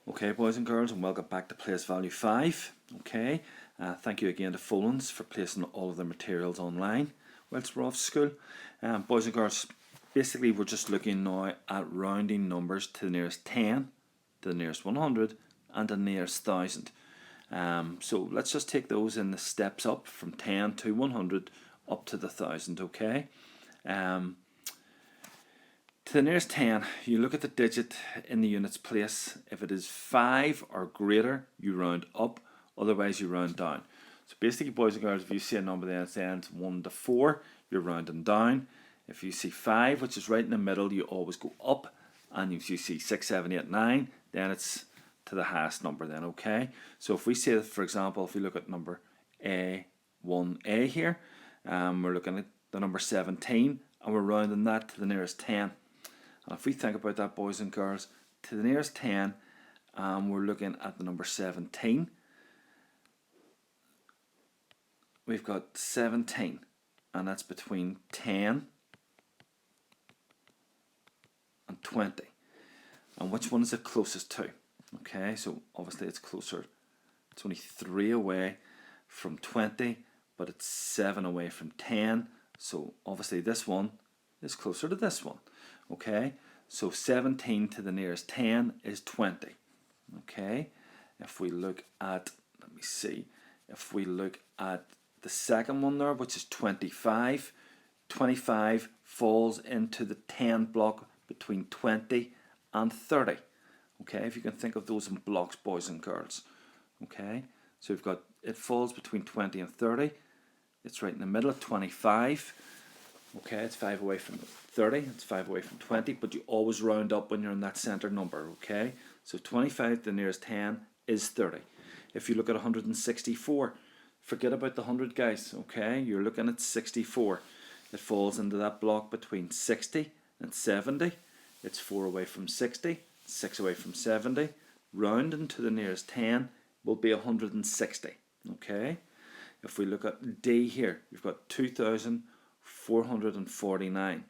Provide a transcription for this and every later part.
Okay, boys and girls, and welcome back to Place Value 5. Okay, thank you again to Folens for placing all of their materials online whilst we're off school. Boys and girls, basically we're just looking now at rounding numbers to the nearest 10, to the nearest 100, and the nearest 1000. So let's just take those in the steps up from 10 to 100 up to the 1000, okay? To the nearest 10, you look at the digit in the unit's place. If it is 5 or greater, you round up, otherwise you round down. So basically, boys and girls, if you see a number that ends 1 to 4, you're rounding down. If you see 5, which is right in the middle, you always go up. And if you see 6, 7, 8, 9, then it's to the highest number then, okay? So if we say, for example, if we look at number A1A here, we're looking at the number 17, and we're rounding that to the nearest 10. And if we think about that, boys and girls, to the nearest 10, we're looking at the number 17. We've got 17, and that's between 10 and 20. And which one is it closest to? Okay, so obviously it's closer. It's only 3 away from 20, but it's 7 away from 10. So obviously this one is closer to this one. Okay, so 17 to the nearest 10 is 20. Okay, if we look at, let me see, if we look at the second one there, which is 25, 25 falls into the 10 block between 20 and 30. Okay, if you can think of those in blocks, boys and girls. Okay, so we've got, it falls between 20 and 30. It's right in the middle of 25. Okay, it's 5 away from 30, it's 5 away from 20, but you always round up when you're in that centre number, okay? So 25 to the nearest 10 is 30. If you look at 164, forget about the 100, guys, okay? You're looking at 64. It falls into that block between 60 and 70. It's 4 away from 60, 6 away from 70. Rounding to the nearest 10 will be 160, okay? If we look at D here, you've got 2,449.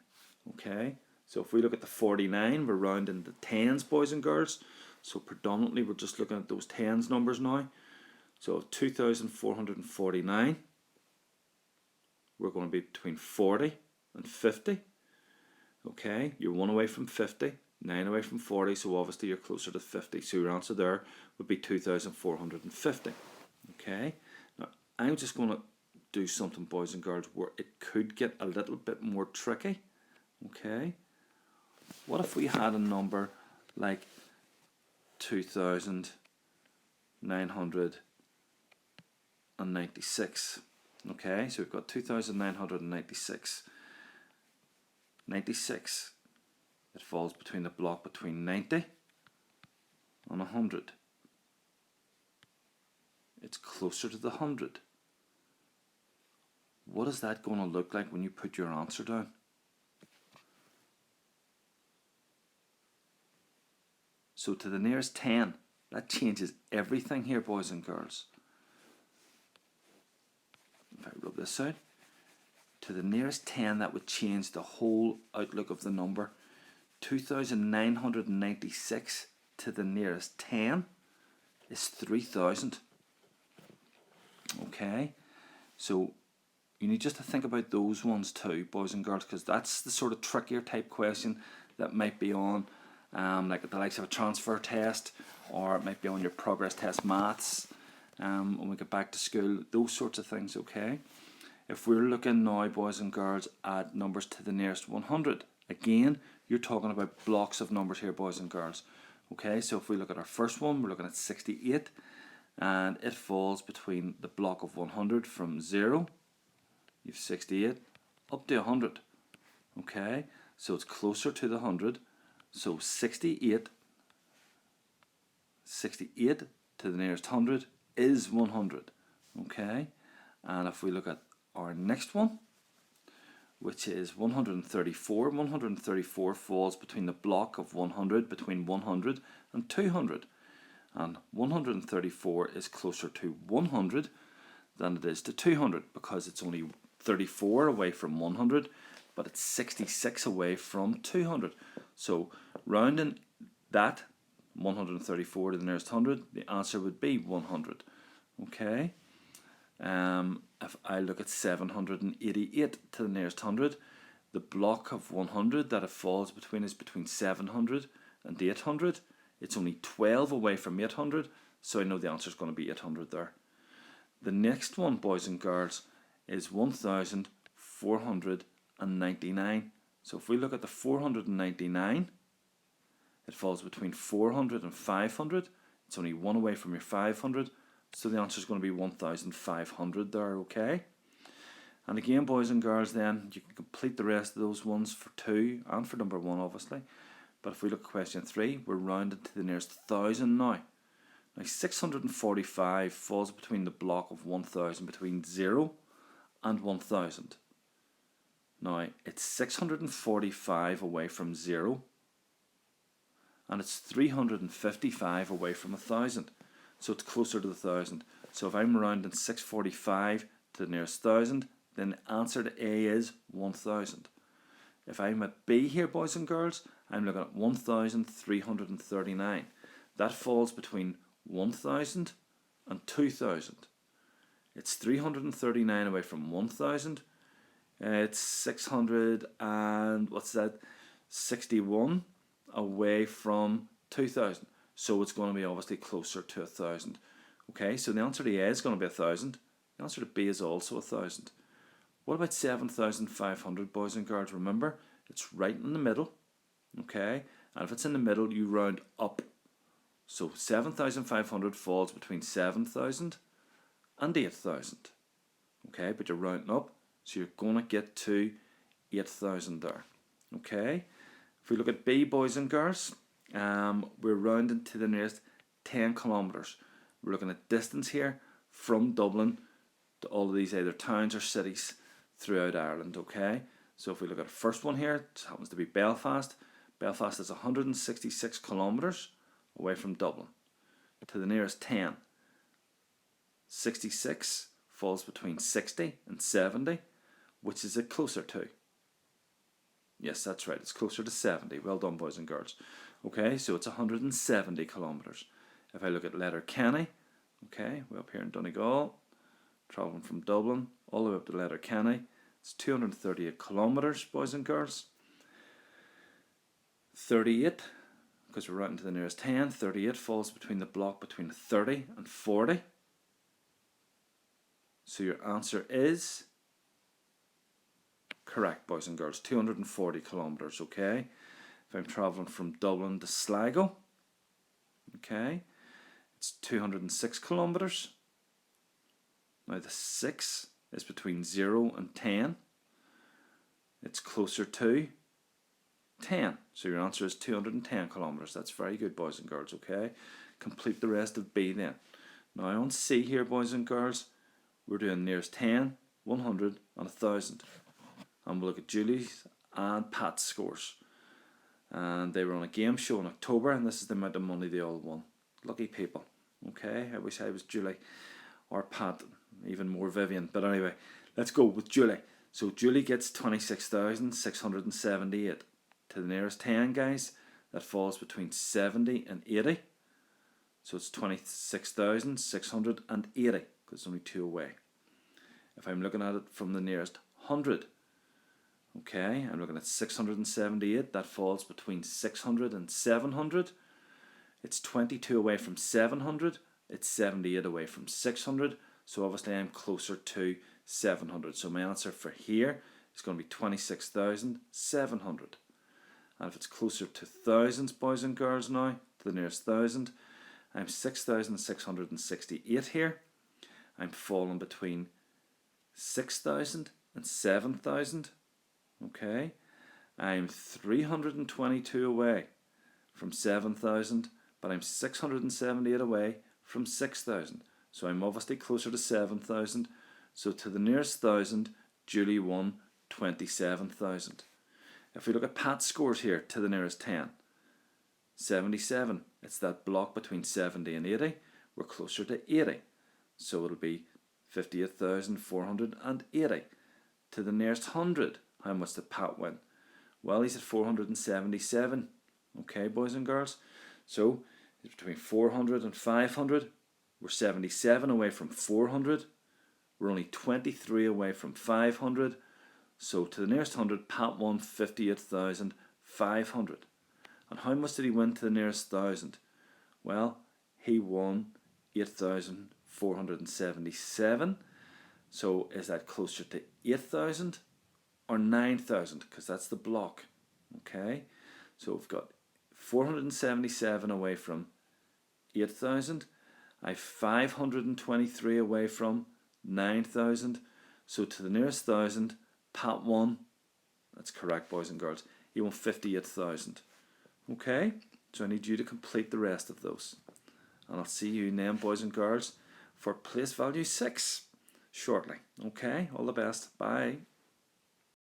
Okay, so if we look at the 49, we're rounding the tens, boys and girls. So predominantly we're just looking at those tens numbers now. So 2,449, we're going to be between 40 and 50. Okay, you're 1 away from 50, 9 away from 40, so obviously you're closer to 50. So your answer there would be 2,450. Okay, now I'm just going to do something, boys and girls, where it could get a little bit more tricky. Okay, what if we had a number like 2,996? Okay, so we've got 2,996. 96, it falls between the block between 90 and 100. It's closer to the 100. What is that going to look like when you put your answer down? So to the nearest 10, that changes everything here, boys and girls. If I rub this out, to the nearest 10, that would change the whole outlook of the number. 2,996 to the nearest 10 is 3,000. Okay, so you need just to think about those ones too, boys and girls, because that's the sort of trickier type question that might be on like the likes of a transfer test, or it might be on your progress test maths when we get back to school, those sorts of things, okay? If we're looking now, boys and girls, at numbers to the nearest 100, again, you're talking about blocks of numbers here, boys and girls. Okay, so if we look at our first one, we're looking at 68, and it falls between the block of 100 from 0, you've 68, up to 100. Okay, so it's closer to the 100. So 68 to the nearest 100 is 100. Okay, and if we look at our next one, which is 134, 134 falls between the block of 100, between 100 and 200. And 134 is closer to 100 than it is to 200, because it's only 34 away from 100, but it's 66 away from 200. So rounding that 134 to the nearest 100, the answer would be 100. Okay. If I look at 788 to the nearest 100, the block of 100 that it falls between is between 700 and 800. It's only 12 away from 800, so I know the answer is going to be 800 there. The next one, boys and girls, is 1499. So if we look at the 499, it falls between 400 and 500. It's only one away from your 500, so the answer is going to be 1500 there, okay? And again, boys and girls, then you can complete the rest of those ones for 2 and for number 1, obviously. But if we look at question 3, we're rounded to the nearest 1000 now. Now 645 falls between the block of 1000 between 0 and 1000. Now it's 645 away from 0, and it's 355 away from 1000. So it's closer to the 1000. So if I'm rounding 645 to the nearest 1000, then the answer to A is 1000. If I'm at B here, boys and girls, I'm looking at 1339. That falls between 1000 and 2000. It's 339 away from 1000. It's 600 and 61 away from 2000. So it's going to be obviously closer to 1000. Okay, so the answer to A is going to be 1000. The answer to B is also 1000. What about 7,500, boys and girls? Remember, it's right in the middle. Okay, and if it's in the middle, you round up. So 7,500 falls between 7,000 and 8,000. Okay, but you're rounding up, so you're going to get to 8,000 there. Okay, if we look at B, boys and girls, we're rounding to the nearest 10 kilometres. We're looking at distance here from Dublin to all of these either towns or cities throughout Ireland. Okay, so if we look at the first one here, it happens to be Belfast. Belfast is 166 kilometres away from Dublin. To the nearest 10. 66 falls between 60 and 70. Which is it closer to? Yes, that's right. It's closer to 70. Well done, boys and girls. Okay, so it's 170 kilometres. If I look at Letterkenny, okay, we're up here in Donegal, travelling from Dublin all the way up to Letterkenny. It's 238 kilometres, boys and girls. 38, because we're right into the nearest 10, 38 falls between the block between 30 and 40. So your answer is correct, boys and girls, 240 kilometres, okay? If I'm travelling from Dublin to Sligo, okay, it's 206 kilometres. Now the 6 is between 0 and 10. It's closer to 10. So your answer is 210 kilometres. That's very good, boys and girls, okay? Complete the rest of B then. Now on C here, boys and girls, we're doing nearest 10, 100 and 1000. And we'll look at Julie's and Pat's scores. And they were on a game show in October, and this is the amount of money they all won. Lucky people. Okay, I wish I was Julie or Pat, even more Vivian. But anyway, let's go with Julie. So Julie gets 26,678. To the nearest 10, guys, that falls between 70 and 80. So it's 26,680, because it's only 2 away. If I'm looking at it from the nearest 100, okay, I'm looking at 678. That falls between 600 and 700. It's 22 away from 700. It's 78 away from 600. So obviously I'm closer to 700. So my answer for here is going to be 26,700. And if it's closer to thousands, boys and girls now, to the nearest 1,000, I'm 6,668 here. I'm falling between 6,000 and 7,000. Okay, I'm 322 away from 7,000, but I'm 678 away from 6,000. So I'm obviously closer to 7,000. So to the nearest 1,000, Julie won 27,000. If we look at Pat's scores here, to the nearest 10, 77. It's that block between 70 and 80. We're closer to 80. So it'll be 58,480. To the nearest 100, how much did Pat win? Well, he's at 477. Okay, boys and girls. So is between 400 and 500. We're 77 away from 400. We're only 23 away from 500. So to the nearest 100, Pat won 58,500. And how much did he win to the nearest 1,000? Well, he won 8,477. So is that closer to 8,000 or 9,000? Because that's the block. Okay, so we've got 477 away from 8,000. I have 523 away from 9,000. So to the nearest 1,000, Pat won. That's correct, boys and girls. He won 58,000. Okay, so I need you to complete the rest of those. And I'll see you then, boys and girls, for place value 6 shortly. Okay, all the best. Bye.